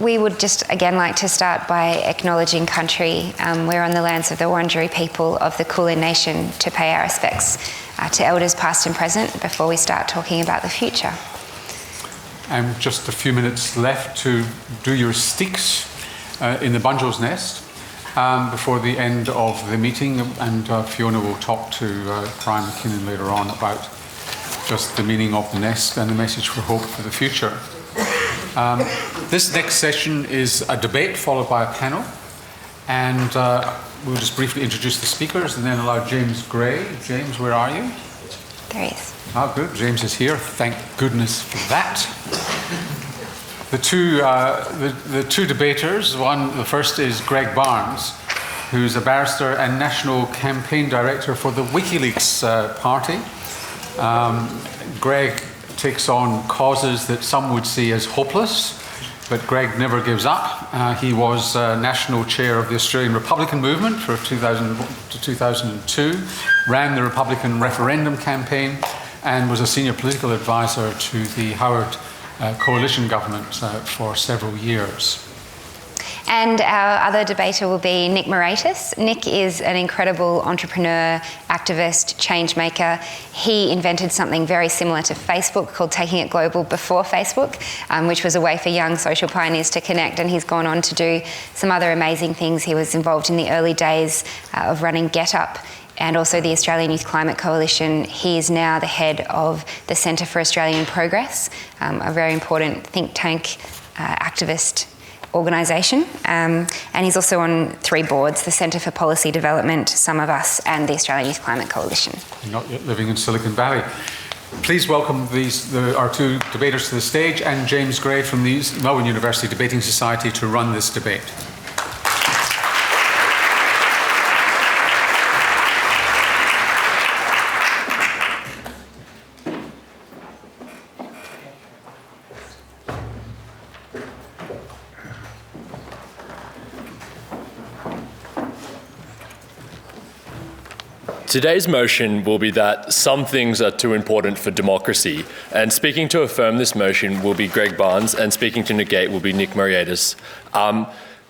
we would just again like to start by acknowledging country. We're on the lands of the Wurundjeri people of the Kulin Nation to pay our respects to elders past and present before we start talking about the future. And just a few minutes left to do your sticks in the Bunjil's nest before the end of the meeting, and Fiona will talk to Brian McKinnon later on about just the meaning of the nest and the message for hope for the future. This next session is a debate followed by a panel, and we'll just briefly introduce the speakers and then allow James Gray. James, where are you? There he is. Oh, good. James is here. Thank goodness for that. The two debaters. The first is Greg Barnes, who's a barrister and national campaign director for the WikiLeaks party. Greg takes on causes that some would see as hopeless, but Greg never gives up. He was national chair of the Australian Republican movement for 2000 to 2002, ran the Republican referendum campaign, and was a senior political advisor to the Howard coalition government for several years. And our other debater will be Nick Moraitis. Nick is an incredible entrepreneur, activist, change maker. He invented something very similar to Facebook called Taking It Global before Facebook, which was a way for young social pioneers to connect, and he's gone on to do some other amazing things. He was involved in the early days of running GetUp and also the Australian Youth Climate Coalition. He is now the head of the Centre for Australian Progress, a very important think tank activist organisation, and he's also on 3 boards: the Centre for Policy Development, Some of Us, and the Australian Youth Climate Coalition. You're not yet living in Silicon Valley. Please welcome our two debaters to the stage, and James Gray from the Melbourne University Debating Society to run this debate. Today's motion will be that some things are too important for democracy, and speaking to affirm this motion will be Greg Barnes, and speaking to negate will be Nick Moraitis.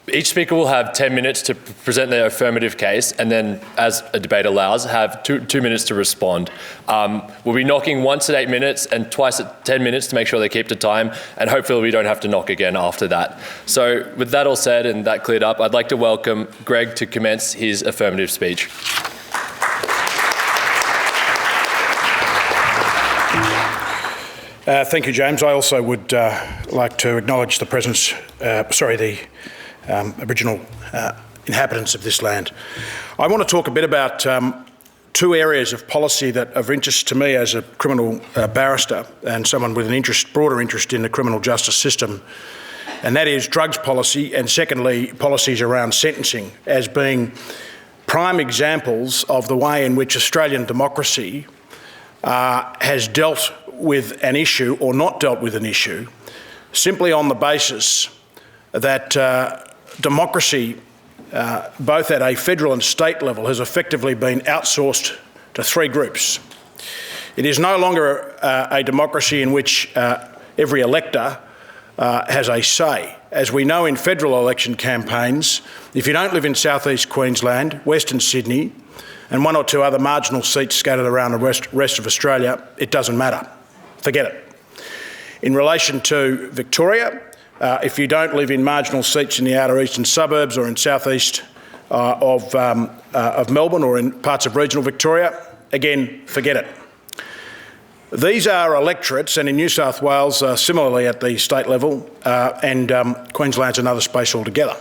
Each speaker will have 10 minutes to present their affirmative case, and then, as a debate allows, have two minutes to respond. We'll be knocking once at 8 minutes and twice at 10 minutes to make sure they keep to time, and hopefully we don't have to knock again after that. So with that all said and that cleared up, I'd like to welcome Greg to commence his affirmative speech. Thank you, James. I also would like to acknowledge the presence, the Aboriginal inhabitants of this land. I want to talk a bit about 2 areas of policy that are of interest to me as a criminal barrister and someone with an broader interest in the criminal justice system, and that is drugs policy and, secondly, policies around sentencing, as being prime examples of the way in which Australian democracy has dealt with an issue or not dealt with an issue simply on the basis that democracy, both at a federal and state level, has effectively been outsourced to 3 groups. It is no longer a democracy in which every elector has a say. As we know in federal election campaigns, if you don't live in southeast Queensland, Western Sydney, and 1 or 2 other marginal seats scattered around the rest of Australia, it doesn't matter. Forget it. In relation to Victoria, if you don't live in marginal seats in the outer eastern suburbs or in southeast of Melbourne or in parts of regional Victoria, again, forget it. These are electorates, and in New South Wales, similarly at the state level, and Queensland's another space altogether.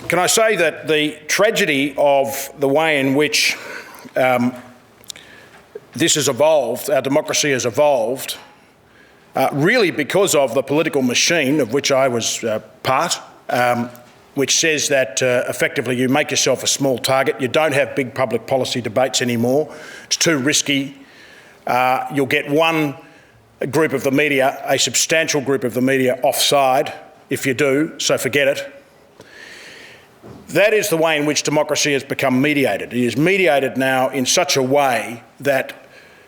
Can I say that the tragedy of the way in which this has evolved, our democracy has evolved, really because of the political machine of which I was part, which says that effectively you make yourself a small target, you don't have big public policy debates anymore, it's too risky, you'll get one group of the media, a substantial group of the media, offside if you do, so forget it. That is the way in which democracy has become mediated. It is mediated now in such a way that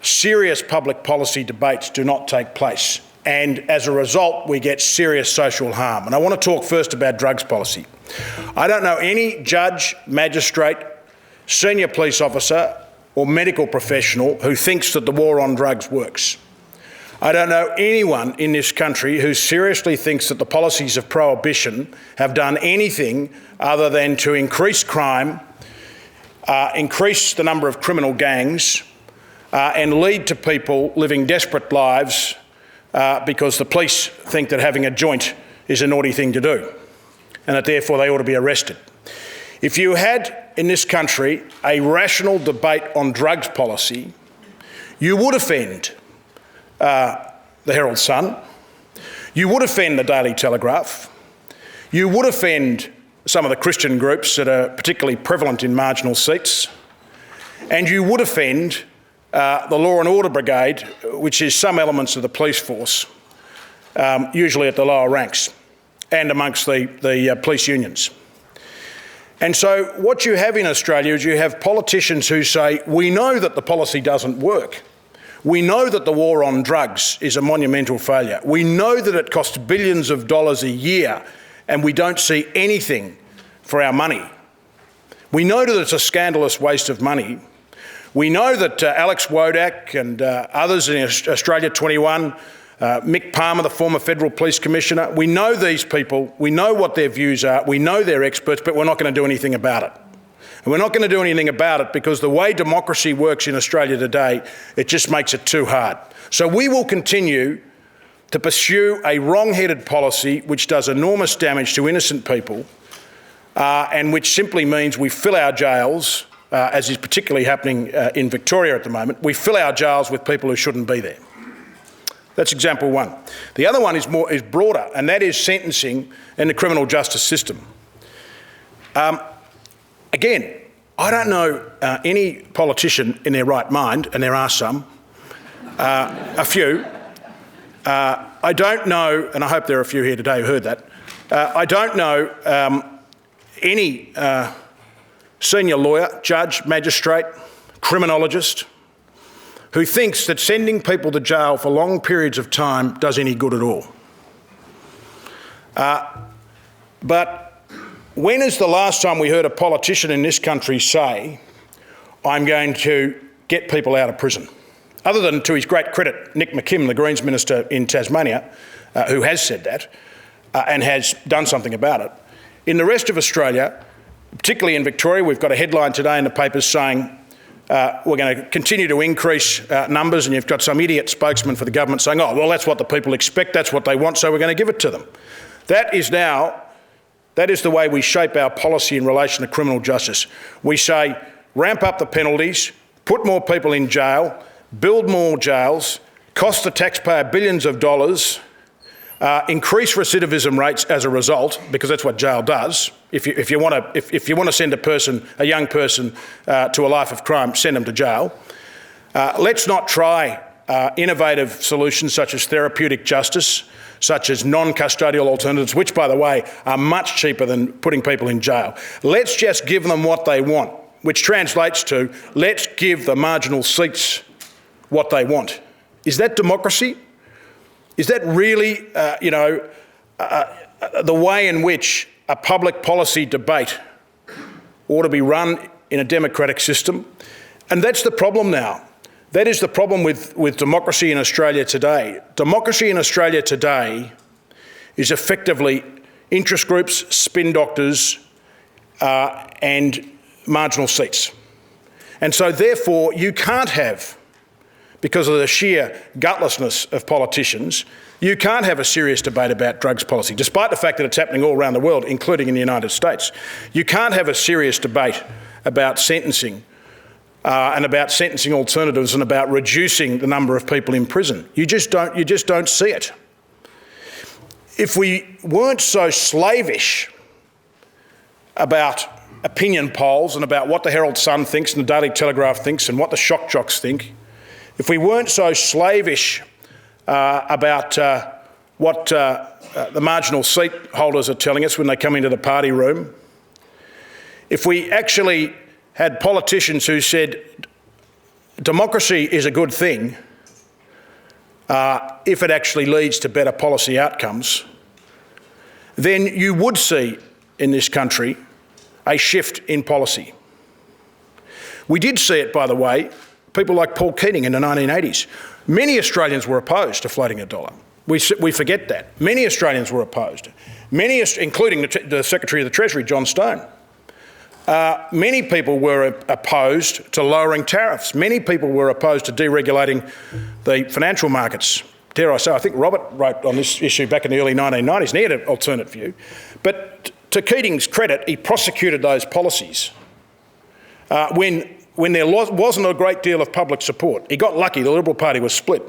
serious public policy debates do not take place and as a result we get serious social harm. And I want to talk first about drugs policy. I don't know any judge, magistrate, senior police officer or medical professional who thinks that the war on drugs works. I don't know anyone in this country who seriously thinks that the policies of prohibition have done anything other than to increase crime, increase the number of criminal gangs, and lead to people living desperate lives because the police think that having a joint is a naughty thing to do and that therefore they ought to be arrested. If you had in this country a rational debate on drugs policy, you would offend the Herald Sun, you would offend the Daily Telegraph, you would offend some of the Christian groups that are particularly prevalent in marginal seats, and you would offend the Law and Order Brigade, which is some elements of the police force, usually at the lower ranks, and amongst the police unions. And so what you have in Australia is you have politicians who say, we know that the policy doesn't work. We know that the war on drugs is a monumental failure. We know that it costs billions of dollars a year and we don't see anything for our money. We know that it's a scandalous waste of money. We know that Alex Wodak and others in Australia 21, Mick Palmer, the former Federal Police Commissioner, we know these people, we know what their views are, we know they're experts, but we're not going to do anything about it. And we're not going to do anything about it because the way democracy works in Australia today, it just makes it too hard. So we will continue to pursue a wrong-headed policy which does enormous damage to innocent people and which simply means we fill our jails, as is particularly happening in Victoria at the moment, we fill our jails with people who shouldn't be there. That's example one. The other one is broader, and that is sentencing in the criminal justice system. Again, I don't know any politician in their right mind, and there are some, a few. I don't know, and I hope there are a few here today who heard that, I don't know any senior lawyer, judge, magistrate, criminologist who thinks that sending people to jail for long periods of time does any good at all. But when is the last time we heard a politician in this country say, I'm going to get people out of prison? Other than, to his great credit, Nick McKim, the Greens Minister in Tasmania, who has said that and has done something about it. In the rest of Australia, particularly in Victoria, we've got a headline today in the papers saying we're going to continue to increase numbers, and you've got some idiot spokesman for the government saying, oh, well, that's what the people expect, that's what they want, so we're going to give it to them. That is the way we shape our policy in relation to criminal justice. We say, ramp up the penalties, put more people in jail, build more jails, cost the taxpayer billions of dollars, increase recidivism rates as a result, because that's what jail does. If you want to send a young person to a life of crime, send them to jail. Let's not try innovative solutions such as therapeutic justice, such as non-custodial alternatives, which, by the way, are much cheaper than putting people in jail. Let's just give them what they want, which translates to let's give the marginal seats what they want. Is that democracy? Is that really, the way in which a public policy debate ought to be run in a democratic system? And that's the problem now. That is the problem with democracy in Australia today. Democracy in Australia today is effectively interest groups, spin doctors, and marginal seats. And so therefore you can't have, because of the sheer gutlessness of politicians, you can't have a serious debate about drugs policy, despite the fact that it's happening all around the world, including in the United States. You can't have a serious debate about sentencing and about sentencing alternatives and about reducing the number of people in prison. You just don't see it. If we weren't so slavish about opinion polls and about what the Herald Sun thinks and the Daily Telegraph thinks and what the shock jocks think, if we weren't so slavish about what the marginal seat holders are telling us when they come into the party room, if we actually had politicians who said democracy is a good thing if it actually leads to better policy outcomes, then you would see in this country a shift in policy. We did see it, by the way, people like Paul Keating in the 1980s. Many Australians were opposed to floating a dollar. We forget that. Many Australians were opposed. Many, including the Secretary of the Treasury, John Stone. Many people were opposed to lowering tariffs. Many people were opposed to deregulating the financial markets. Dare I say, I think Robert wrote on this issue back in the early 1990s, and he had an alternate view. But to Keating's credit, he prosecuted those policies when there wasn't a great deal of public support. He got lucky, the Liberal Party was split,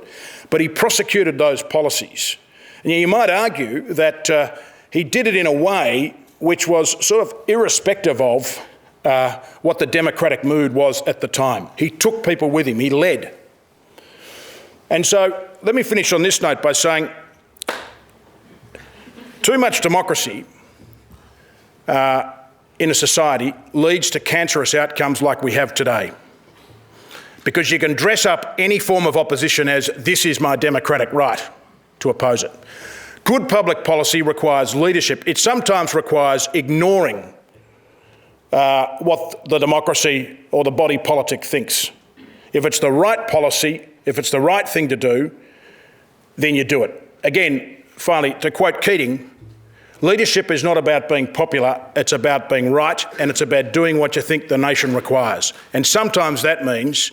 but he prosecuted those policies. And you might argue that he did it in a way which was sort of irrespective of what the democratic mood was at the time. He took people with him, he led. And so let me finish on this note by saying too much democracy in a society leads to cancerous outcomes like we have today. Because you can dress up any form of opposition as, this is my democratic right to oppose it. Good public policy requires leadership. It sometimes requires ignoring what the democracy or the body politic thinks. If it's the right policy, if it's the right thing to do, then you do it. Again, finally, to quote Keating, leadership is not about being popular, it's about being right, and it's about doing what you think the nation requires. And sometimes that means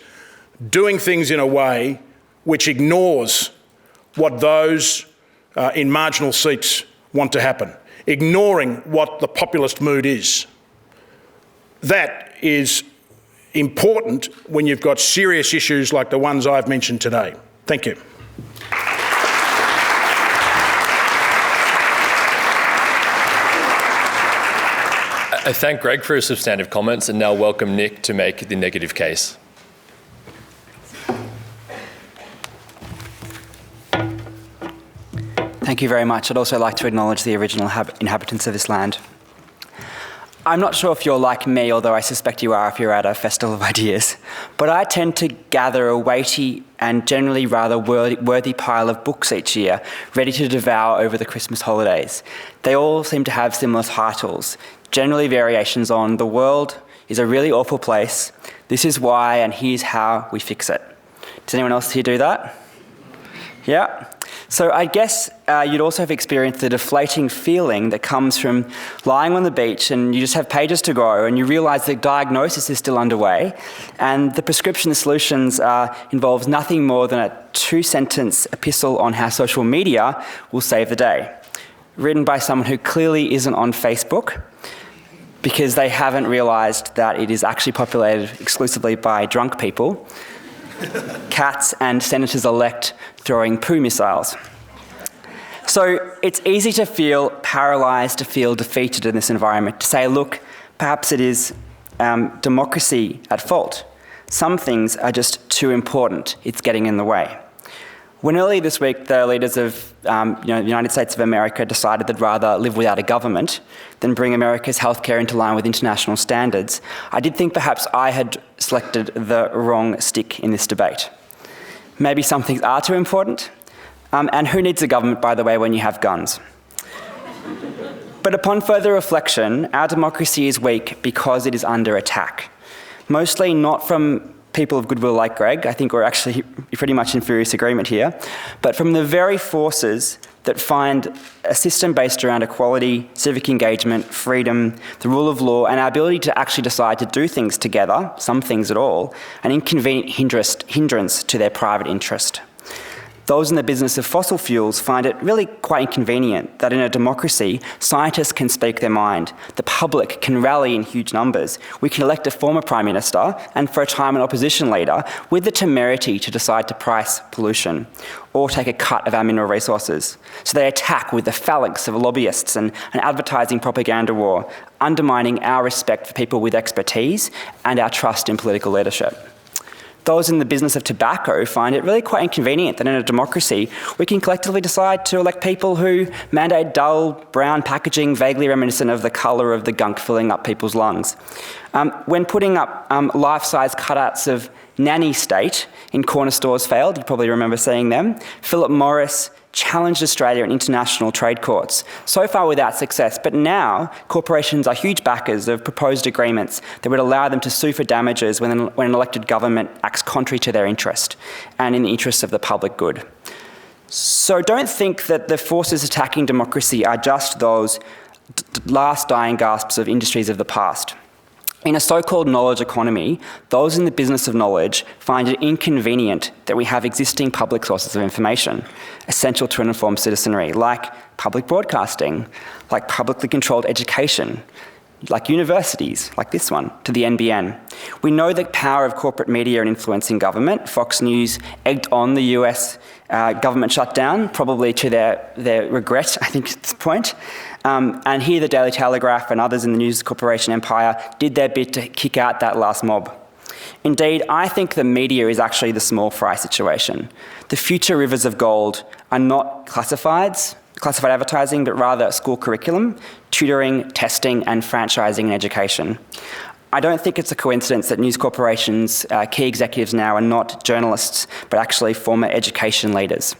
doing things in a way which ignores what those in marginal seats want to happen, ignoring what the populist mood is. That is important when you've got serious issues like the ones I've mentioned today. Thank you. I thank Greg for his substantive comments and now welcome Nick to make the negative case. Thank you very much. I'd also like to acknowledge the original inhabitants of this land. I'm not sure if you're like me, although I suspect you are if you're at a festival of ideas, but I tend to gather a weighty and generally rather worthy pile of books each year, ready to devour over the Christmas holidays. They all seem to have similar titles, generally variations on "The world is a really awful place, this is why, and here's how we fix it." Does anyone else here do that? Yeah? So I guess you'd also have experienced the deflating feeling that comes from lying on the beach and you just have pages to go and you realise the diagnosis is still underway and the prescription solutions involves nothing more than a 2-sentence epistle on how social media will save the day, written by someone who clearly isn't on Facebook because they haven't realised that it is actually populated exclusively by drunk people, cats and senators-elect throwing poo missiles. So it's easy to feel paralysed, to feel defeated in this environment, to say, look, perhaps it is democracy at fault. Some things are just too important, it's getting in the way. When earlier this week the leaders of the United States of America decided they'd rather live without a government than bring America's healthcare into line with international standards, I did think perhaps I had selected the wrong stick in this debate. Maybe some things are too important, and who needs a government, by the way, when you have guns? But upon further reflection, our democracy is weak because it is under attack. Mostly not from people of goodwill like Greg, I think we're actually pretty much in furious agreement here, but from the very forces that find a system based around equality, civic engagement, freedom, the rule of law, and our ability to actually decide to do things together, some things at all, an inconvenient hindrance to their private interest. Those in the business of fossil fuels find it really quite inconvenient that in a democracy, scientists can speak their mind, the public can rally in huge numbers, we can elect a former Prime Minister and for a time an opposition leader with the temerity to decide to price pollution or take a cut of our mineral resources. So they attack with the phalanx of lobbyists and an advertising propaganda war, undermining our respect for people with expertise and our trust in political leadership. Those in the business of tobacco find it really quite inconvenient that in a democracy we can collectively decide to elect people who mandate dull brown packaging vaguely reminiscent of the colour of the gunk filling up people's lungs. When putting up life-size cutouts of nanny state in corner stores failed. You probably remember seeing them. Philip Morris challenged Australia in international trade courts, so far without success. But now corporations are huge backers of proposed agreements that would allow them to sue for damages when an elected government acts contrary to their interest and in the interests of the public good. So don't think that the forces attacking democracy are just those last dying gasps of industries of the past. In a so-called knowledge economy, those in the business of knowledge find it inconvenient that we have existing public sources of information essential to an informed citizenry, like public broadcasting, like publicly controlled education, like universities, like this one, to the NBN. We know the power of corporate media in influencing government. Fox News egged on the US government shutdown, probably to their regret, I think, at this point. And here the Daily Telegraph and others in the News Corporation empire did their bit to kick out that last mob. Indeed, I think the media is actually the small fry situation. The future rivers of gold are not classified advertising, but rather school curriculum, tutoring, testing, and franchising in education. I don't think it's a coincidence that News Corporation's key executives now are not journalists, but actually former education leaders.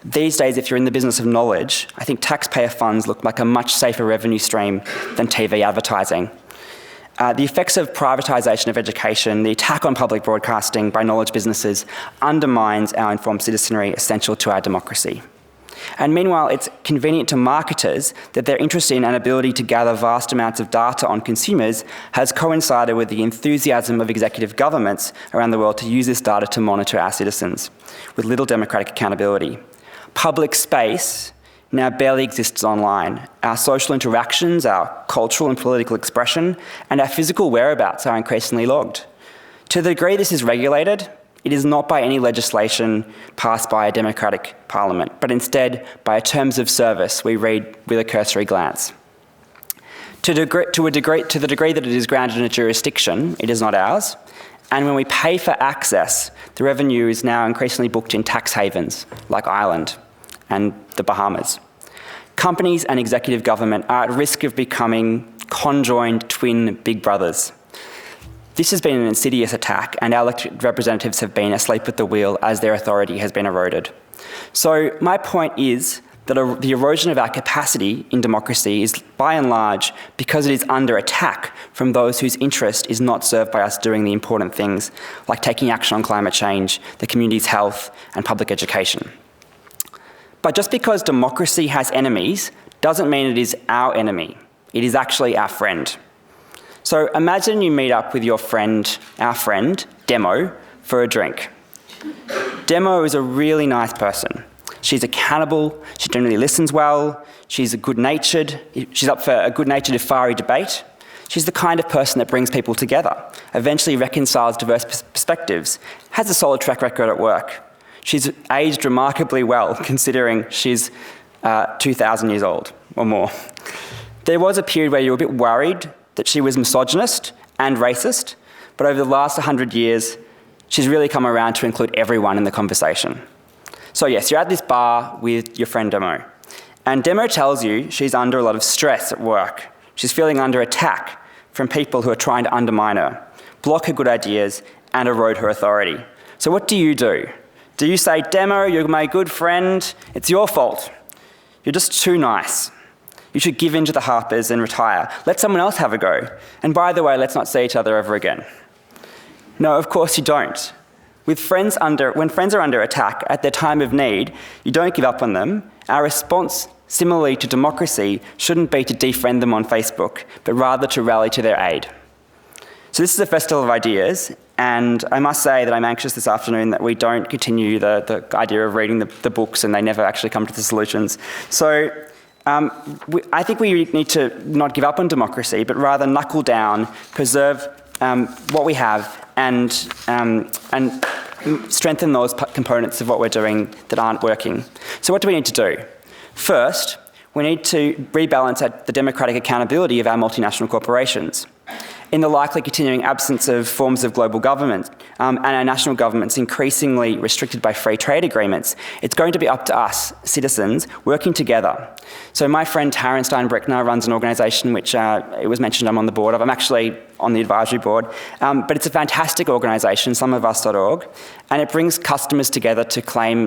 These days, if you're in the business of knowledge, I think taxpayer funds look like a much safer revenue stream than TV advertising. The effects of privatisation of education, the attack on public broadcasting by knowledge businesses undermines our informed citizenry essential to our democracy. And meanwhile, it's convenient to marketers that their interest in and ability to gather vast amounts of data on consumers has coincided with the enthusiasm of executive governments around the world to use this data to monitor our citizens, with little democratic accountability. Public space now barely exists online. Our social interactions, our cultural and political expression, and our physical whereabouts are increasingly logged. To the degree this is regulated, it is not by any legislation passed by a democratic parliament, but instead by terms of service we read with a cursory glance. To the degree that it is grounded in a jurisdiction, it is not ours. And when we pay for access, the revenue is now increasingly booked in tax havens like Ireland and the Bahamas. Companies and executive government are at risk of becoming conjoined twin big brothers. This has been an insidious attack, and our elected representatives have been asleep at the wheel as their authority has been eroded. So my point is that the erosion of our capacity in democracy is by and large because it is under attack from those whose interest is not served by us doing the important things like taking action on climate change, the community's health, and public education. But just because democracy has enemies doesn't mean it is our enemy. It is actually our friend. So imagine you meet up with your friend, our friend, Demo, for a drink. Demo is a really nice person. She's accountable, she generally listens well, she's up for a good-natured if fiery debate. She's the kind of person that brings people together, eventually reconciles diverse perspectives, has a solid track record at work. She's aged remarkably well, considering she's 2,000 years old or more. There was a period where you were a bit worried that she was misogynist and racist, but over the last 100 years, she's really come around to include everyone in the conversation. So yes, you're at this bar with your friend Demo, and Demo tells you she's under a lot of stress at work. She's feeling under attack from people who are trying to undermine her, block her good ideas, and erode her authority. So what do? Do you say, Demo, you're my good friend, it's your fault. You're just too nice. You should give in to the Harpers and retire. Let someone else have a go. And by the way, let's not see each other ever again. No, of course you don't. When friends are under attack at their time of need, you don't give up on them. Our response, similarly to democracy, shouldn't be to defriend them on Facebook, but rather to rally to their aid. So this is a festival of ideas, and I must say that I'm anxious this afternoon that we don't continue the idea of reading the books and they never actually come to the solutions. So I think we need to not give up on democracy, but rather knuckle down, preserve what we have, and strengthen those components of what we're doing that aren't working. So what do we need to do? First, we need to rebalance the democratic accountability of our multinational corporations. In the likely continuing absence of forms of global government and our national governments increasingly restricted by free trade agreements, it's going to be up to us, citizens, working together. So my friend Taryn Stein-Brickner runs an organisation which, it was mentioned I'm on the board of. I'm actually on the advisory board, but it's a fantastic organisation, someofus.org, and it brings customers together to claim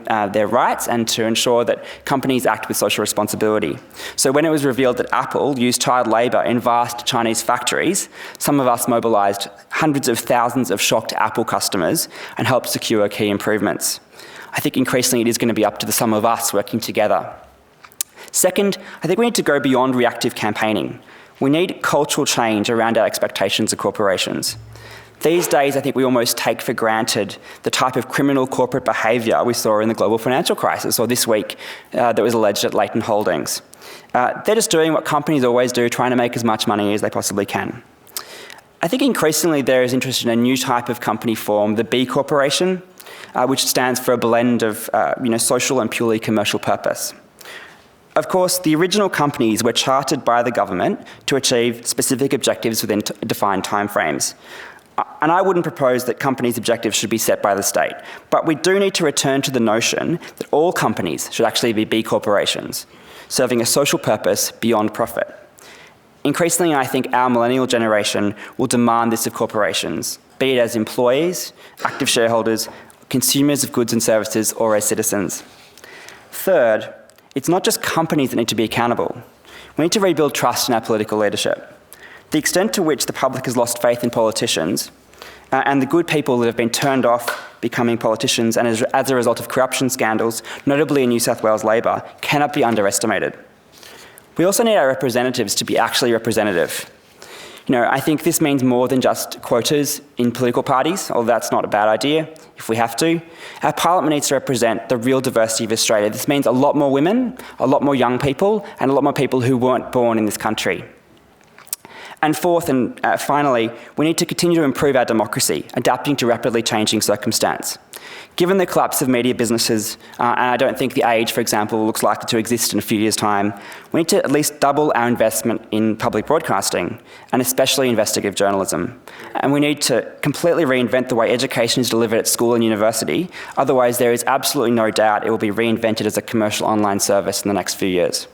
their rights and to ensure that companies act with social responsibility. So when it was revealed that Apple used child labour in vast Chinese factories, Some of Us mobilised hundreds of thousands of shocked Apple customers and helped secure key improvements. I think increasingly it is going to be up to the sum of us working together. Second, I think we need to go beyond reactive campaigning. We need cultural change around our expectations of corporations. These days, I think we almost take for granted the type of criminal corporate behaviour we saw in the global financial crisis, or this week that was alleged at Leighton Holdings. They're just doing what companies always do, trying to make as much money as they possibly can. I think increasingly there is interest in a new type of company form, the B Corporation, which stands for a blend of social and purely commercial purpose. Of course, the original companies were chartered by the government to achieve specific objectives within defined timeframes. And I wouldn't propose that companies' objectives should be set by the state, but we do need to return to the notion that all companies should actually be B corporations, serving a social purpose beyond profit. Increasingly, I think our millennial generation will demand this of corporations, be it as employees, active shareholders, consumers of goods and services, or as citizens. Third, it's not just companies that need to be accountable. We need to rebuild trust in our political leadership. The extent to which the public has lost faith in politicians and the good people that have been turned off becoming politicians and as a result of corruption scandals, notably in New South Wales Labor, cannot be underestimated. We also need our representatives to be actually representative. I think this means more than just quotas in political parties, although that's not a bad idea if we have to. Our parliament needs to represent the real diversity of Australia. This means a lot more women, a lot more young people, and a lot more people who weren't born in this country. And fourth and finally, we need to continue to improve our democracy, adapting to rapidly changing circumstance. Given the collapse of media businesses, and I don't think The Age, for example, looks likely to exist in a few years' time, we need to at least double our investment in public broadcasting, and especially investigative journalism. And we need to completely reinvent the way education is delivered at school and university, otherwise there is absolutely no doubt it will be reinvented as a commercial online service in the next few years.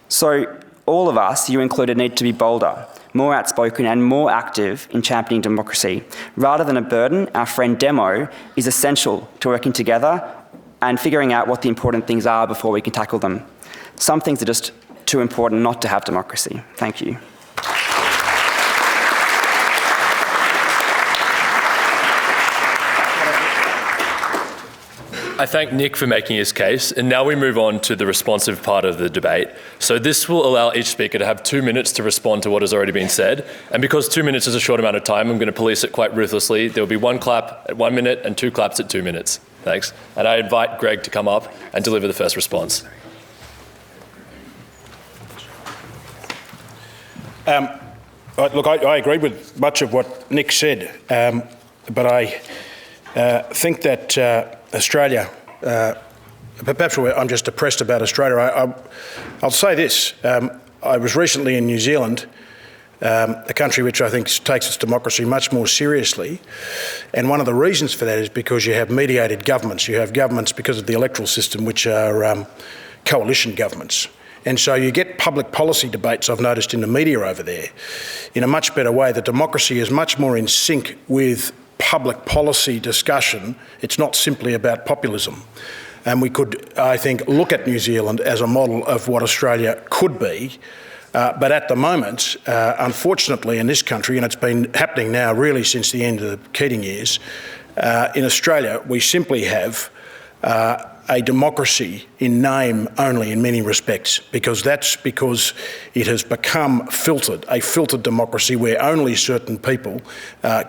So all of us, you included, need to be bolder, more outspoken and more active in championing democracy. Rather than a burden, our friend Demo is essential to working together and figuring out what the important things are before we can tackle them. Some things are just too important not to have democracy. Thank you. I thank Nick for making his case, and now we move on to the responsive part of the debate. So this will allow each speaker to have 2 minutes to respond to what has already been said, and because 2 minutes is a short amount of time, I'm going to police it quite ruthlessly. There will be 1 clap at 1 minute and 2 claps at 2 minutes. Thanks. And I invite Greg to come up and deliver the first response. Look, I agree with much of what Nick said, but I think that Australia, perhaps I'm just depressed about Australia. I'll say this. I was recently in New Zealand, a country which I think takes its democracy much more seriously. And one of the reasons for that is because you have mediated governments. You have governments because of the electoral system, which are coalition governments. And so you get public policy debates, I've noticed in the media over there, in a much better way. The democracy is much more in sync with public policy discussion. It's not simply about populism. And we could, I think, look at New Zealand as a model of what Australia could be. But at the moment, unfortunately in this country, and it's been happening now really since the end of the Keating years, in Australia we simply have a democracy in name only in many respects, because it has become filtered, a filtered democracy where only certain people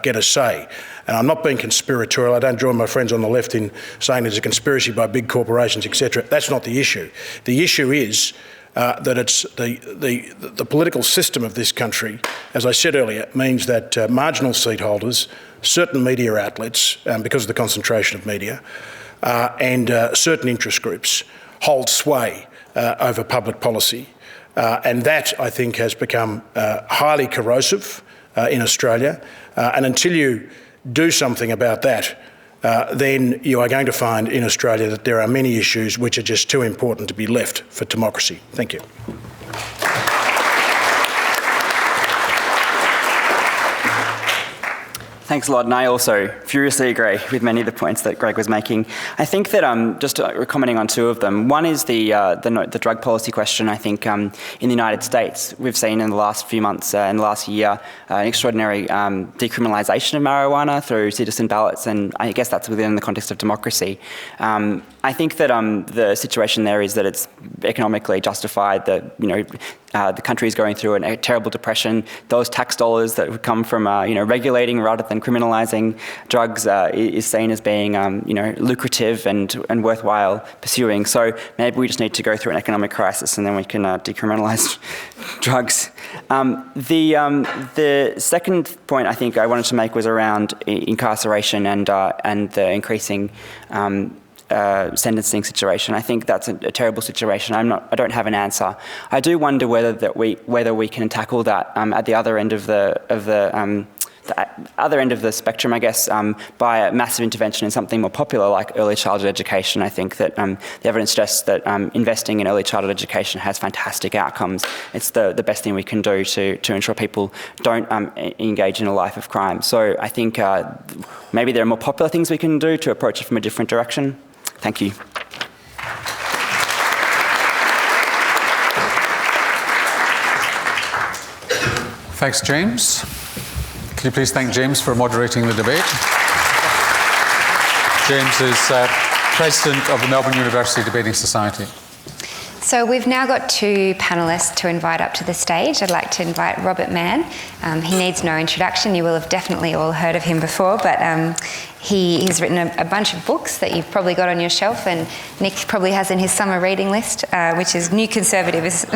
get a say. And I'm not being conspiratorial. I don't join my friends on the left in saying there's a conspiracy by big corporations, etc. That's not the issue. The issue is that it's the political system of this country, as I said earlier, means that marginal seat holders, certain media outlets, because of the concentration of media, and certain interest groups hold sway over public policy. And that, I think, has become highly corrosive in Australia. And until you do something about that, then you are going to find in Australia that there are many issues which are just too important to be left for democracy. Thank you. Thanks a lot, and I also furiously agree with many of the points that Greg was making. I think that just commenting on two of them. One is the drug policy question. I think in the United States, we've seen in the last few months, in the last year, an extraordinary decriminalisation of marijuana through citizen ballots, and I guess that's within the context of democracy. I think that the situation there is that it's economically justified, that the country is going through a terrible depression. Those tax dollars that would come from regulating rather than criminalising drugs is seen as being lucrative and worthwhile pursuing. So maybe we just need to go through an economic crisis and then we can decriminalise drugs. The second point I think I wanted to make was around incarceration and the increasing sentencing situation. I think that's a terrible situation. I don't have an answer. I do wonder whether we can tackle that at the other end of the other end of the spectrum, I guess, by a massive intervention in something more popular like early childhood education. I think that the evidence suggests that investing in early childhood education has fantastic outcomes. It's the best thing we can do to ensure people don't engage in a life of crime. So I think maybe there are more popular things we can do to approach it from a different direction. Thank you. Thanks, James. Could you please thank James for moderating the debate? James is President of the Melbourne University Debating Society. So we've now got two panellists to invite up to the stage. I'd like to invite Robert Manne. He needs no introduction. You will have definitely all heard of him before, but he has written a bunch of books that you've probably got on your shelf, and Nick probably has in his summer reading list, which is New Conservatives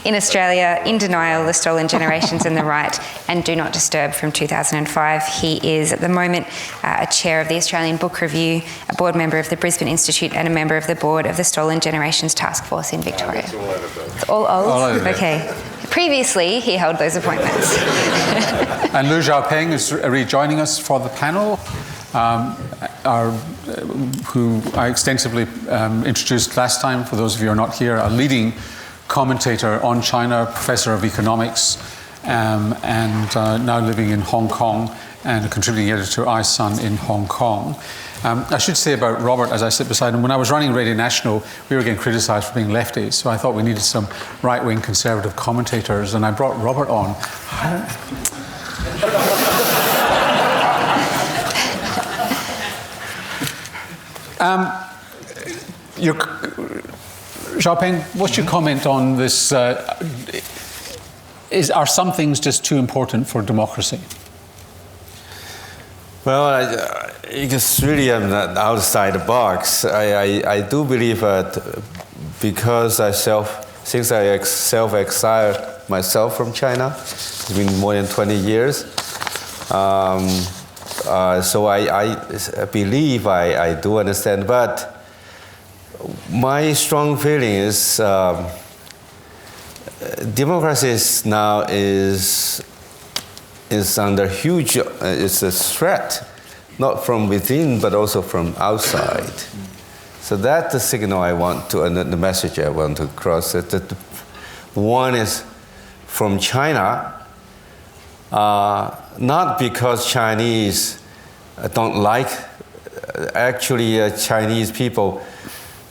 in Australia, In Denial, The Stolen Generations and the Right, and Do Not Disturb from 2005. He is at the moment a chair of the Australian Book Review, a board member of the Brisbane Institute, and a member of the board of the Stolen Generations Task Force in Victoria. It's all old? Okay. Previously, he held those appointments. And Xiaopeng is rejoining us for the panel, who I extensively introduced last time, for those of you who are not here, a leading commentator on China, professor of economics, and now living in Hong Kong, and a contributing editor to iSun in Hong Kong. I should say about Robert, as I sit beside him, when I was running Radio National, we were getting criticised for being lefties, so I thought we needed some right-wing conservative commentators, and I brought Robert on. Xiaopeng, what's your comment on this? Are some things just too important for democracy? Well, it's really outside the box. I do believe that because since I self-exiled myself from China, it's been more than 20 years. So I believe I do understand, but my strong feeling is democracy now is under huge, it's a threat, not from within, but also from outside. So that's the signal I want to, and the message I want to cross. That one is from China, not because Chinese don't like, actually Chinese people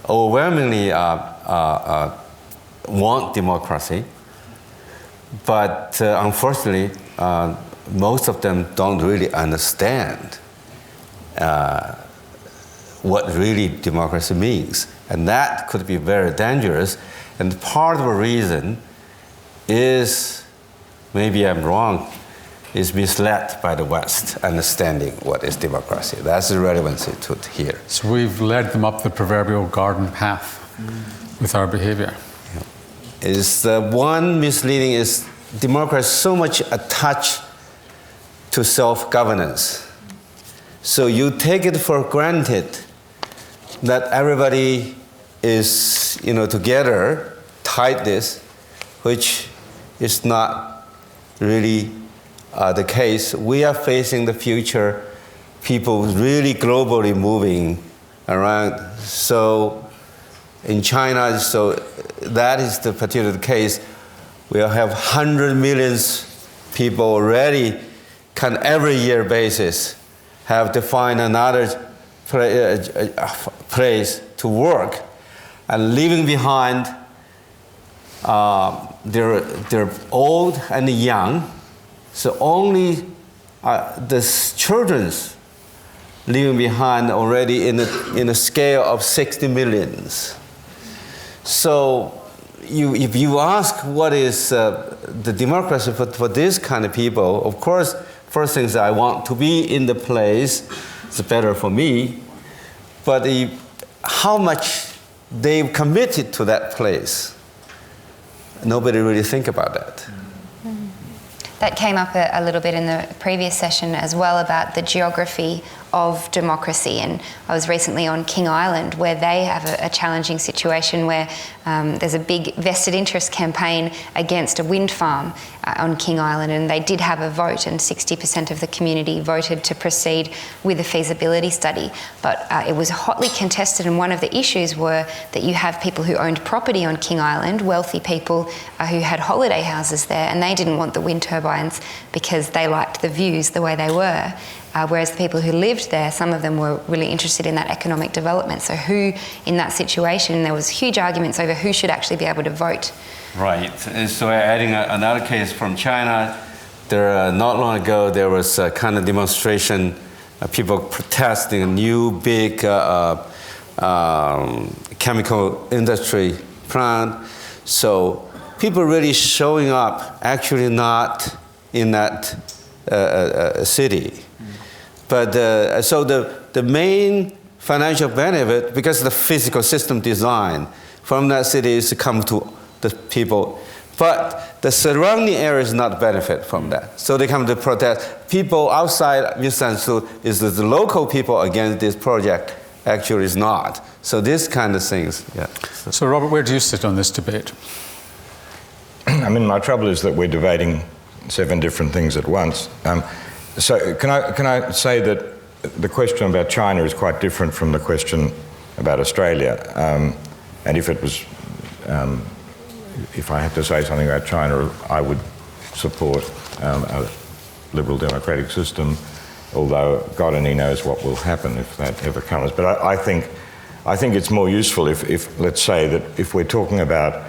overwhelmingly want democracy, but unfortunately, most of them don't really understand what really democracy means. And that could be very dangerous. And part of the reason is, maybe I'm wrong, is misled by the West, understanding what is democracy. That's the relevancy to it here. So we've led them up the proverbial garden path with our behavior. Is the one misleading is democracy is so much attached to self-governance. So you take it for granted that everybody is, together, tight this, which is not really the case. We are facing the future, people really globally moving around. So in China, so that is the particular case. We have 100 million people already can every year basis have to find another place to work, and leaving behind they're old and young, so only the children's leaving behind already in a scale of 60 millions. So if you ask what is the democracy for this kind of people, of course, first thing is I want to be in the place, it's better for me, but how much they've committed to that place, nobody really think about that. That came up a little bit in the previous session as well about the geography of democracy, and I was recently on King Island where they have a challenging situation where there's a big vested interest campaign against a wind farm on King Island, and they did have a vote and 60% of the community voted to proceed with a feasibility study, but it was hotly contested, and one of the issues were that you have people who owned property on King Island, wealthy people who had holiday houses there, and they didn't want the wind turbines because they liked the views the way they were. Whereas the people who lived there, some of them were really interested in that economic development. So who, in that situation, there was huge arguments over who should actually be able to vote. Right. So adding another case from China, not long ago there was a kind of demonstration, people protesting a new big chemical industry plant. So people really showing up, actually not in that city. But so the main financial benefit, because the physical system design from that city is to come to the people, but the surrounding areas not benefit from that. So they come to protest. People outside misunderstood is that the local people against this project actually is not. So this kind of things, yeah. So Robert, where do you sit on this debate? I mean, my trouble is that we're debating 7 different things at once. So can I say that the question about China is quite different from the question about Australia? And if it was, if I had to say something about China, I would support a liberal democratic system, although God only knows what will happen if that ever comes. But I think it's more useful if let's say that if we're talking about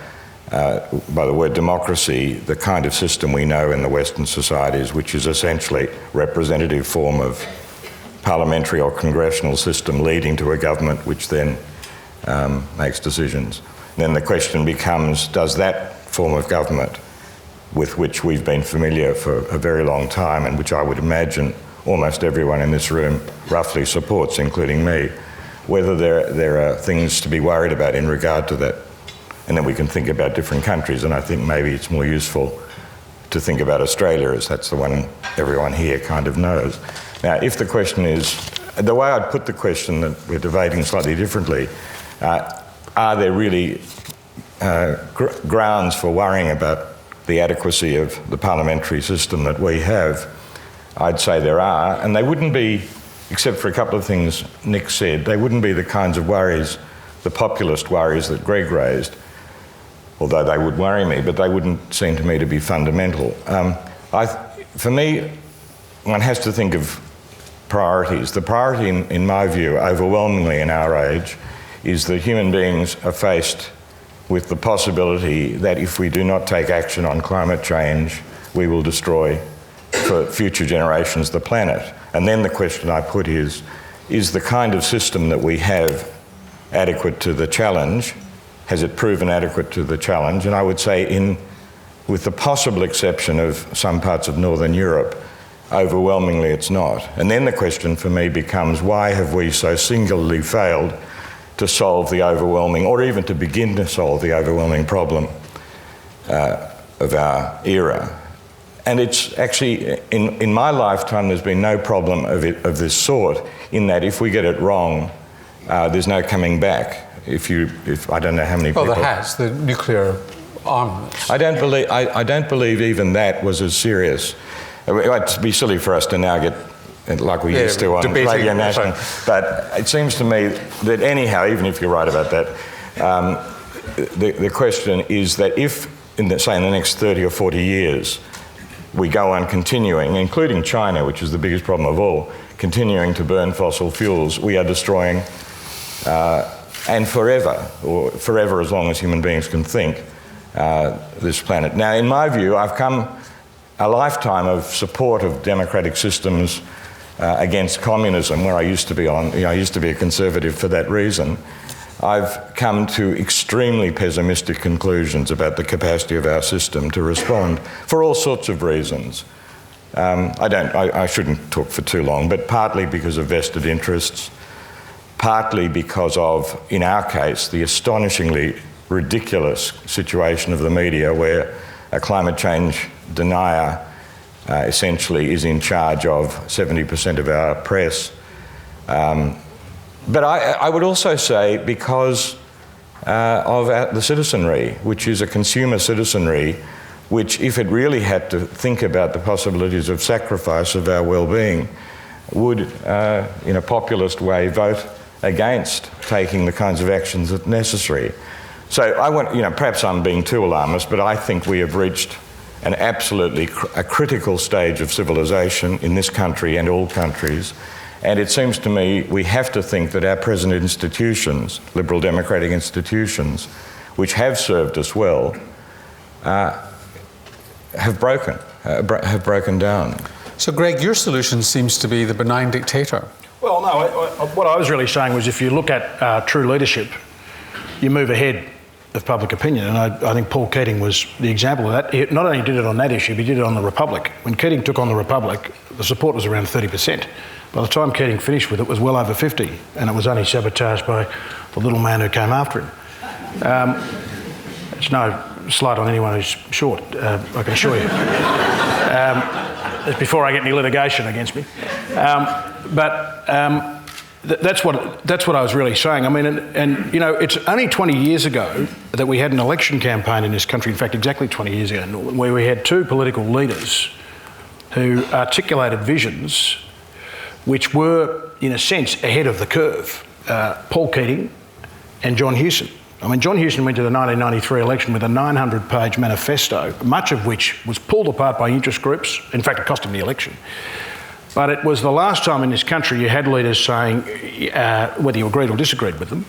by the word democracy, the kind of system we know in the Western societies, which is essentially representative form of parliamentary or congressional system leading to a government which then makes decisions. Then the question becomes, does that form of government with which we've been familiar for a very long time and which I would imagine almost everyone in this room roughly supports, including me, whether there are things to be worried about in regard to that? And then we can think about different countries, and I think maybe it's more useful to think about Australia, as that's the one everyone here kind of knows. Now, if the question is, the way I'd put the question that we're debating slightly differently, are there really grounds for worrying about the adequacy of the parliamentary system that we have? I'd say there are, and they wouldn't be, except for a couple of things Nick said, they wouldn't be the kinds of worries, the populist worries that Greg raised, although they would worry me, but they wouldn't seem to me to be fundamental. For me, one has to think of priorities. The priority, in my view, overwhelmingly in our age, is that human beings are faced with the possibility that if we do not take action on climate change, we will destroy for future generations the planet. And then the question I put is the kind of system that we have adequate to the challenge? Has it proven adequate to the challenge? And I would say, with the possible exception of some parts of Northern Europe, overwhelmingly it's not. And then the question for me becomes, why have we so singularly failed to solve the overwhelming, or even to begin to solve the overwhelming problem of our era? And it's actually, in my lifetime, there's been no problem of this sort, in that if we get it wrong, there's no coming back. If I don't know how many people... Well, there has, the nuclear armaments. I don't believe even that was as serious. It'd be silly for us to now get, like we used to on Radio National, but it seems to me that anyhow, even if you're right about that, the question is that if, say in the next 30 or 40 years, we go on continuing, including China, which is the biggest problem of all, continuing to burn fossil fuels, we are destroying, and forever, or forever as long as human beings can think, this planet. Now, in my view, I've come a lifetime of support of democratic systems against communism, where I used to be I used to be a conservative for that reason. I've come to extremely pessimistic conclusions about the capacity of our system to respond for all sorts of reasons. I shouldn't talk for too long, but partly because of vested interests, partly because of, in our case, the astonishingly ridiculous situation of the media where a climate change denier essentially is in charge of 70% of our press. But I would also say because of the citizenry, which is a consumer citizenry, which, if it really had to think about the possibilities of sacrifice of our well-being, would, in a populist way, vote against taking the kinds of actions that are necessary. So I want, perhaps I'm being too alarmist, but I think we have reached an absolutely critical stage of civilization in this country and all countries. And it seems to me we have to think that our present institutions, liberal democratic institutions, which have served us well, have broken down. So, Greg, your solution seems to be the benign dictator. Well, no, what I was really saying was if you look at true leadership, you move ahead of public opinion, and I think Paul Keating was the example of that. He not only did it on that issue, but he did it on the Republic. When Keating took on the Republic, the support was around 30%. By the time Keating finished with it, it was well over 50, and it was only sabotaged by the little man who came after him. It's no slight on anyone who's short, I can assure you. It's before I get any litigation against me. That's what I was really saying. I mean, and it's only 20 years ago that we had an election campaign in this country, in fact, exactly 20 years ago, where we had two political leaders who articulated visions which were, in a sense, ahead of the curve. Paul Keating and John Hewson. I mean, John Hewson went to the 1993 election with a 900-page manifesto, much of which was pulled apart by interest groups. In fact, it cost him the election. But it was the last time in this country you had leaders saying, whether you agreed or disagreed with them,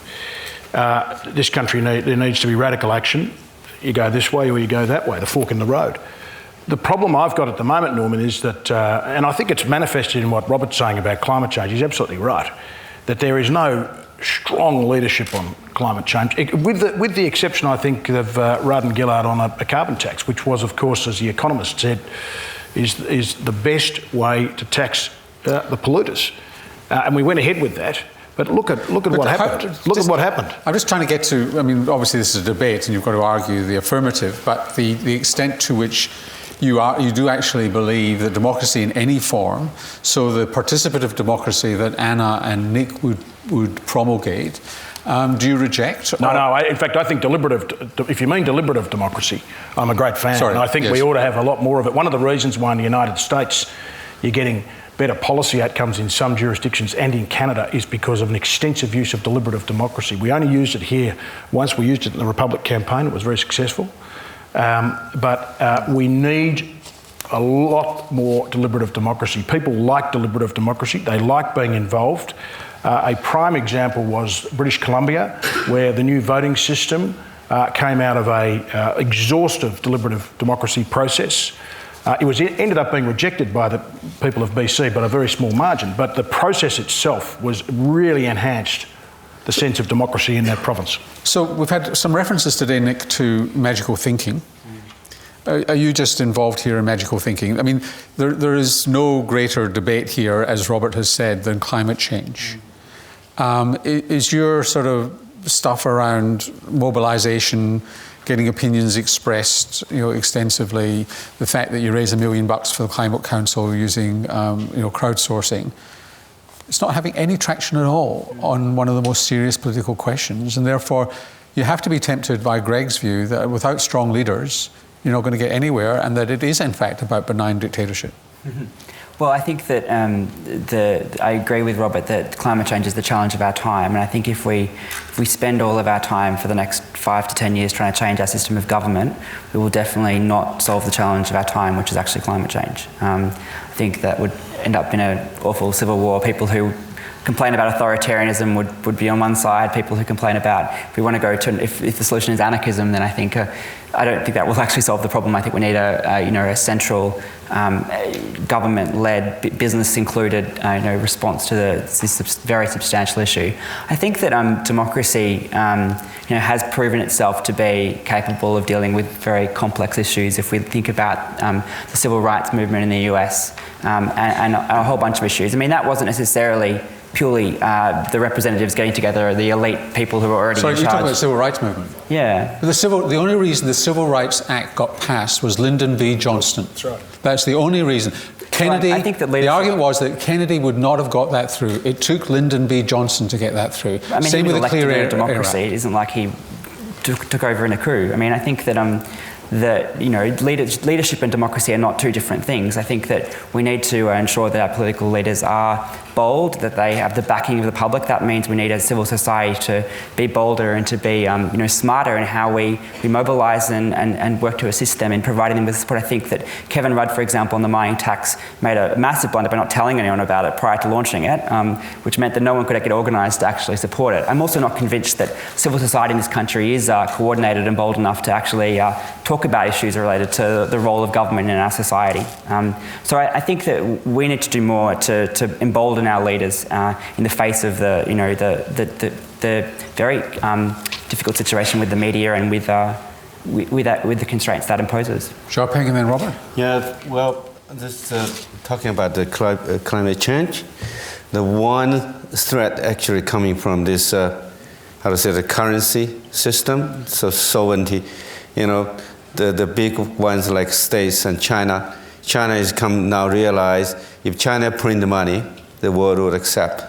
this country, there needs to be radical action. You go this way or you go that way, the fork in the road. The problem I've got at the moment, Norman, is that, and I think it's manifested in what Robert's saying about climate change, he's absolutely right, that there is no strong leadership on climate change, with the exception, I think, of Rudd and Gillard on a carbon tax, which was, of course, as the Economist said, is the best way to tax the polluters. And we went ahead with that. But look at what happened. Look at what happened. I'm just trying to get to, I mean, obviously this is a debate and you've got to argue the affirmative, but the extent to which you do actually believe that democracy in any form, so the participative democracy that Anna and Nick would promulgate, do you reject? No. In fact, I think if you mean deliberative democracy, I'm a great fan. Sorry, and I think we ought to have a lot more of it. One of the reasons why in the United States you're getting better policy outcomes in some jurisdictions and in Canada is because of an extensive use of deliberative democracy. We only used it here once. We used it in the Republic campaign. It was very successful. But we need a lot more deliberative democracy. People like deliberative democracy. They like being involved. A prime example was British Columbia, where the new voting system came out of a exhaustive deliberative democracy process. It ended up being rejected by the people of BC by a very small margin, but the process itself was really enhanced the sense of democracy in that province. So we've had some references today, Nick, to magical thinking. Are you just involved here in magical thinking? I mean, there is no greater debate here, as Robert has said, than climate change. Is your sort of stuff around mobilisation, getting opinions expressed, extensively, the fact that you raise $1 million for the Climate Council using, crowdsourcing, it's not having any traction at all on one of the most serious political questions, and therefore you have to be tempted by Greg's view that without strong leaders, you're not going to get anywhere, and that it is in fact about benign dictatorship. Mm-hmm. Well, I think that I agree with Robert that climate change is the challenge of our time, and I think if we spend all of our time for the next 5 to 10 years trying to change our system of government, we will definitely not solve the challenge of our time, which is actually climate change. I think that would end up in an awful civil war. People who complain about authoritarianism would be on one side. People who complain about if we want to go to if the solution is anarchism, then I don't think that will actually solve the problem. I think we need a central government-led, business-included response to this very substantial issue. I think that democracy has proven itself to be capable of dealing with very complex issues. If we think about the civil rights movement in the US and a whole bunch of issues, I mean, that wasn't necessarily purely the representatives getting together, the elite people who were already in charge. You're talking about the civil rights movement? Yeah. The only reason the Civil Rights Act got passed was Lyndon B. Johnson. That's right. That's the only reason. Kennedy, well, I think that the argument was that Kennedy would not have got that through. It took Lyndon B. Johnson to get that through. I mean, Same with the Clear Air democracy. Act. It isn't like he took over in a coup. I mean, I think that leadership and democracy are not two different things. I think that we need to ensure that our political leaders are bold, that they have the backing of the public. That means we need as civil society to be bolder and to be smarter in how we mobilise and work to assist them in providing them with support. I think that Kevin Rudd, for example, on the mining tax made a massive blunder by not telling anyone about it prior to launching it, which meant that no one could get organised to actually support it. I'm also not convinced that civil society in this country is coordinated and bold enough to actually talk about issues related to the role of government in our society. So I think that we need to do more to embolden our leaders in the face of the very difficult situation with the media and with the constraints that imposes. Xiaopeng and then Robert. Yeah, well, this talking about the climate change. The one threat actually coming from this, the currency system, so sovereignty, the big ones like States and China. China has come now realize if China print the money, the world would accept.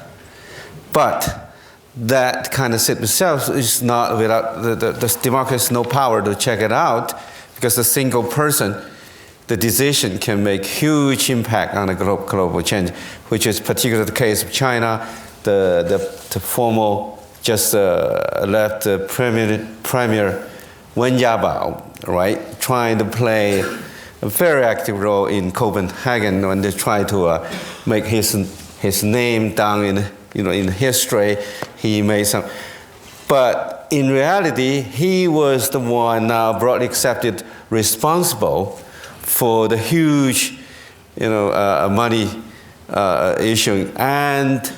But that kind of system itself is not without, the democracy has no power to check it out because a single person, the decision can make huge impact on the global change, which is particularly the case of China. The former just left Premier Wen Jiabao, right, trying to play a very active role in Copenhagen when they try to make his name down in history. He made some, but in reality, he was the one now broadly accepted responsible for the huge, money issue, and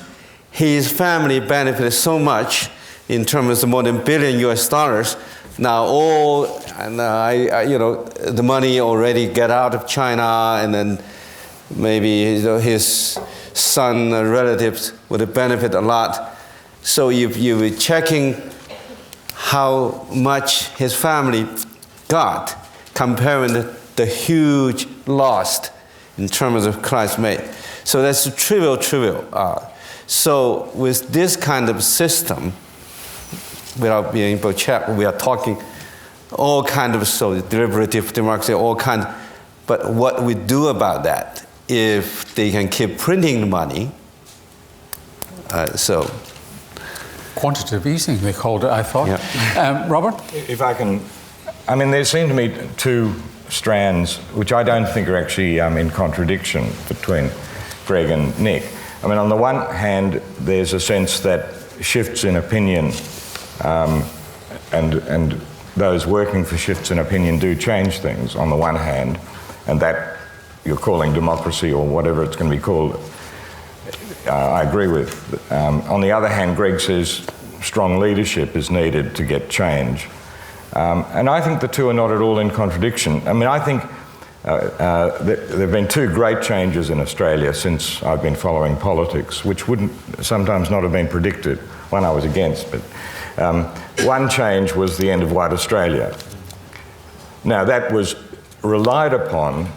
his family benefited so much in terms of more than $1 billion US. Now the money already get out of China, and then maybe his son relatives would benefit a lot. So you were checking how much his family got, comparing the huge loss in terms of climate. So that's trivial. So with this kind of system, without being able to check, we are talking all kind of deliberative democracy, all kind. But what we do about that, if they can keep printing the money, Quantitative easing, they called it, I thought. Yeah. Robert? If I can, there seem to me two strands which I don't think are actually in contradiction between Greg and Nick. On the one hand, there's a sense that shifts in opinion and those working for shifts in opinion do change things on the one hand, and that you're calling democracy or whatever it's going to be called, I agree with. On the other hand, Greg says strong leadership is needed to get change. And I think the two are not at all in contradiction. I think there have been two great changes in Australia since I've been following politics, which wouldn't sometimes not have been predicted. One I was against, but one change was the end of white Australia. Now that was relied upon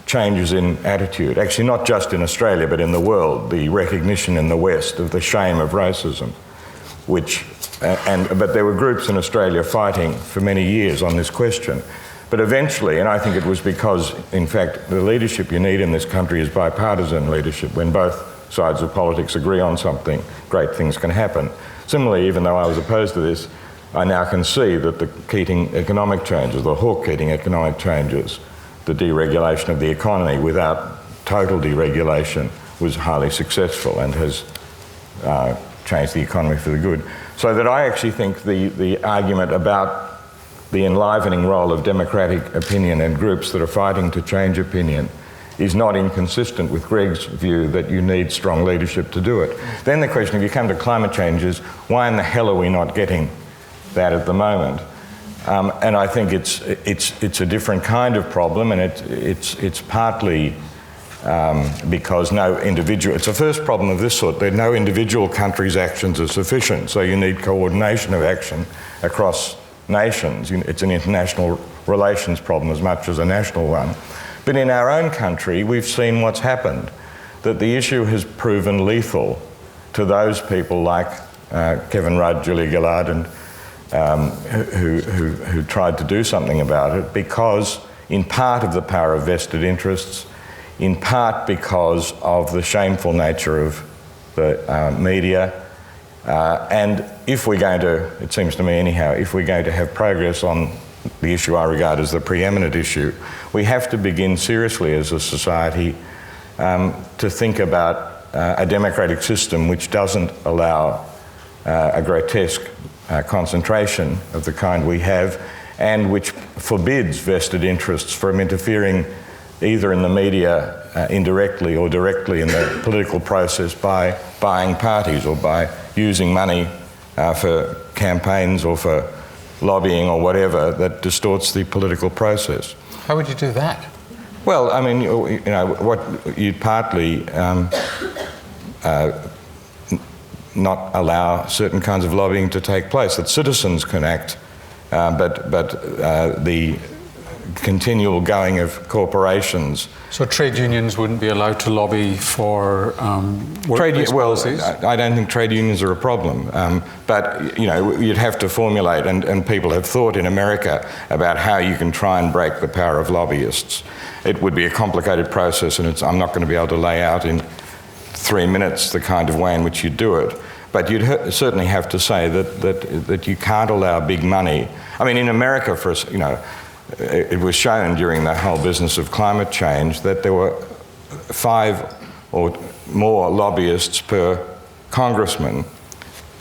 changes in attitude, actually not just in Australia but in the world, the recognition in the West of the shame of racism, but there were groups in Australia fighting for many years on this question. But eventually, and I think it was because, in fact, the leadership you need in this country is bipartisan leadership. When both sides of politics agree on something, great things can happen. Similarly, even though I was opposed to this, I now can see that the Keating economic changes, the Hawke-Keating economic changes, the deregulation of the economy without total deregulation was highly successful and has changed the economy for the good. So that I actually think the argument about the enlivening role of democratic opinion and groups that are fighting to change opinion is not inconsistent with Greg's view that you need strong leadership to do it. Then the question, if you come to climate change, is why in the hell are we not getting that at the moment? And I think it's a different kind of problem, and it's partly because no individual, it's the first problem of this sort, that no individual country's actions are sufficient, so you need coordination of action across nations. It's an international relations problem as much as a national one. But in our own country, we've seen what's happened, that the issue has proven lethal to those people like Kevin Rudd, Julia Gillard, and who tried to do something about it, because in part of the power of vested interests, in part because of the shameful nature of the media. And if we're going to, it seems to me anyhow, if we're going to have progress on the issue I regard as the preeminent issue, we have to begin seriously as a society to think about a democratic system which doesn't allow a grotesque concentration of the kind we have, and which forbids vested interests from interfering either in the media indirectly or directly in the political process by buying parties or by using money for campaigns or for lobbying or whatever that distorts the political process. How would you do that? Well, I mean, you know, what you'd partly not allow certain kinds of lobbying to take place, that citizens can act, but the continual going of corporations. So trade unions wouldn't be allowed to lobby for workplace policies? I don't think trade unions are a problem, but you know, you'd have to formulate, and people have thought in America about how you can try and break the power of lobbyists. It would be a complicated process, and I'm not going to be able to lay out in 3 minutes the kind of way in which you do it. But you'd certainly have to say that you can't allow big money. I mean, in America, for us, you know, it was shown during the whole business of climate change that there were 5 or more lobbyists per congressman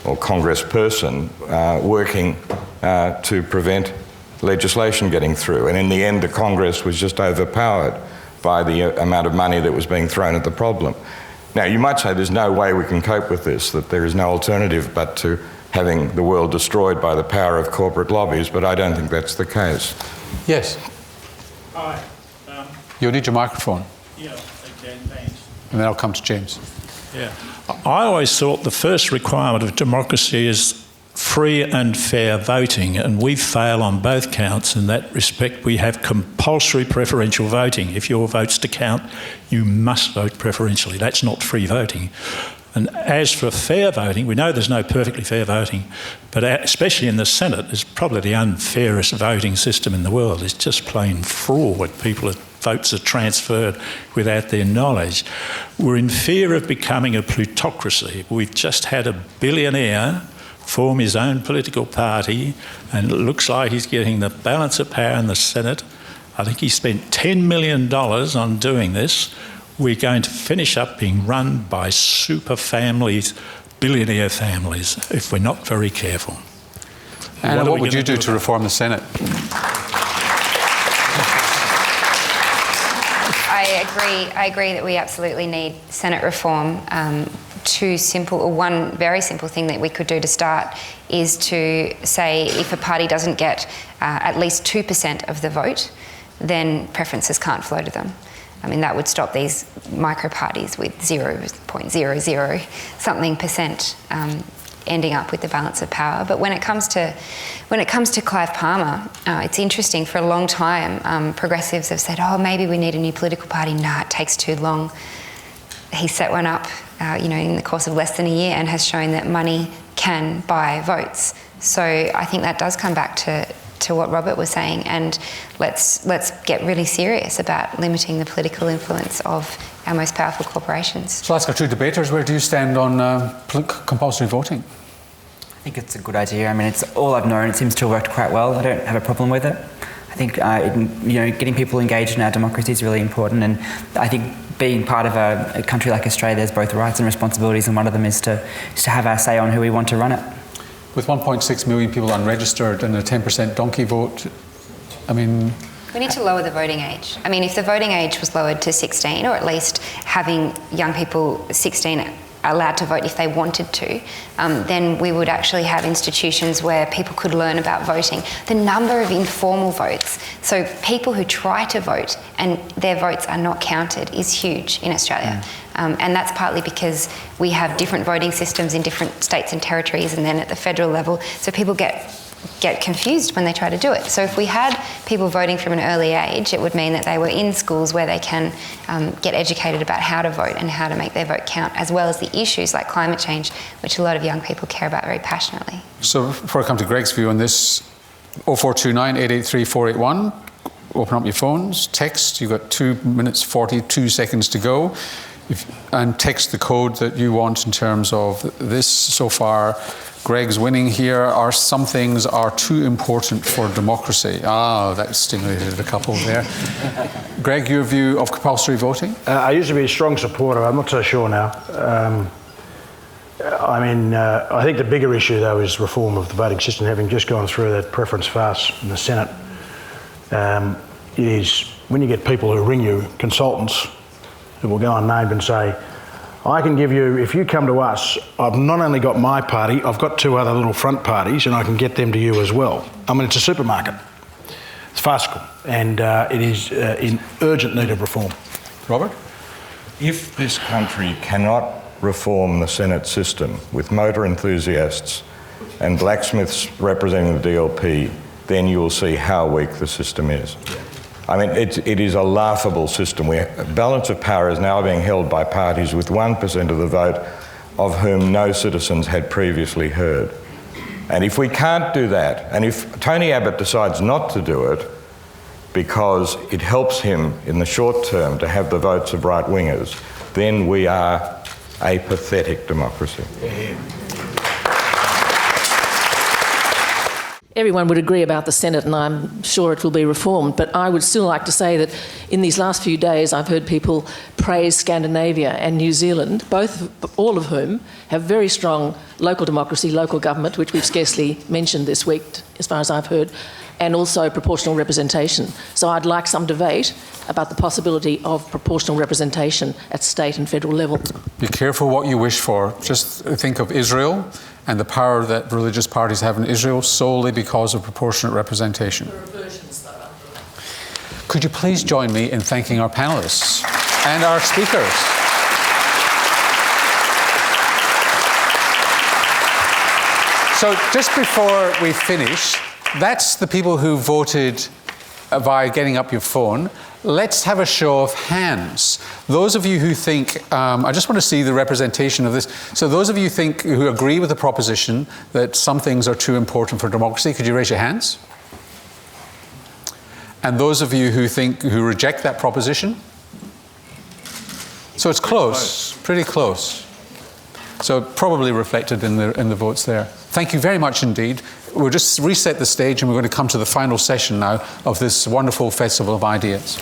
or congressperson working to prevent legislation getting through. And in the end, the Congress was just overpowered by the amount of money that was being thrown at the problem. Now, you might say there's no way we can cope with this, that there is no alternative but to having the world destroyed by the power of corporate lobbies, but I don't think that's the case. Yes. Hi. You'll need your microphone. Yeah, okay, thanks. And then I'll come to James. Yeah. I always thought the first requirement of democracy is free and fair voting, and we fail on both counts in that respect. We have compulsory preferential voting. If your vote's to count, you must vote preferentially. That's not free voting. And as for fair voting, we know there's no perfectly fair voting, but especially in the Senate, it's probably the unfairest voting system in the world. It's just plain fraud. Votes are transferred without their knowledge. We're in fear of becoming a plutocracy. We've just had a billionaire form his own political party, and it looks like he's getting the balance of power in the Senate. I think he spent $10 million on doing this. We're going to finish up being run by super families, billionaire families, if we're not very careful. And what would you do to reform the Senate? I agree that we absolutely need Senate reform. One very simple thing that we could do to start is to say if a party doesn't get at least 2% of the vote, then preferences can't flow to them. I mean, that would stop these micro parties with 0.00 something percent ending up with the balance of power. But when it comes to Clive Palmer, it's interesting. For a long time, progressives have said, "Oh, maybe we need a new political party." No, it takes too long. He set one up, in the course of less than a year, and has shown that money can buy votes. So I think that does come back to to what Robert was saying, and let's get really serious about limiting the political influence of our most powerful corporations. So I'll ask our two debaters, where do you stand on compulsory voting? I think it's a good idea. I mean, it's all I've known. It seems to have worked quite well. I don't have a problem with it. I think getting people engaged in our democracy is really important, and I think being part of a country like Australia, there's both rights and responsibilities, and one of them is to have our say on who we want to run it. With 1.6 million people unregistered and a 10% donkey vote, I mean... We need to lower the voting age. I mean, if the voting age was lowered to 16, or at least having young people 16 allowed to vote if they wanted to, then we would actually have institutions where people could learn about voting. The number of informal votes, so people who try to vote and their votes are not counted, is huge in Australia. And that's partly because we have different voting systems in different states and territories, and then at the federal level, so people get confused when they try to do it. So if we had people voting from an early age, it would mean that they were in schools where they can get educated about how to vote and how to make their vote count, as well as the issues like climate change, which a lot of young people care about very passionately. So before I come to Greg's view on this, 0429 883 481, open up your phones, text, you've got 2 minutes 42 seconds to go, and text the code that you want in terms of this. So far, Greg's winning here. Are some things are too important for democracy? Ah, that stimulated a couple there. Greg, your view of compulsory voting? I used to be a strong supporter. I'm not so sure now. I think the bigger issue, though, is reform of the voting system. Having just gone through that preference farce in the Senate, it is when you get people who ring you, consultants, who will go unnamed and say, I can give you, if you come to us, I've not only got my party, I've got 2 other little front parties, and I can get them to you as well. I mean, it's a supermarket. It's farcical, and it is in urgent need of reform. Robert? If this country cannot reform the Senate system with motor enthusiasts and blacksmiths representing the DLP, then you will see how weak the system is. I mean, it is a laughable system where balance of power is now being held by parties with 1% of the vote, of whom no citizens had previously heard. And if we can't do that, and if Tony Abbott decides not to do it because it helps him in the short term to have the votes of right-wingers, then we are a pathetic democracy. Everyone would agree about the Senate, and I'm sure it will be reformed, but I would still like to say that in these last few days I've heard people praise Scandinavia and New Zealand, all of whom have very strong local democracy, local government, which we've scarcely mentioned this week as far as I've heard, and also proportional representation. So I'd like some debate about the possibility of proportional representation at state and federal level. Be careful what you wish for. Just think of Israel and the power that religious parties have in Israel solely because of proportionate representation. Could you please join me in thanking our panellists and our speakers? So just before we finish, that's the people who voted by getting up your phone. Let's have a show of hands. Those of you who think, I just want to see the representation of this. So those of you who agree with the proposition that some things are too important for democracy, could you raise your hands? And those of you who reject that proposition? So it's close, pretty close. So probably reflected in the votes there. Thank you very much indeed. We'll just reset the stage and we're going to come to the final session now of this wonderful Festival of Ideas.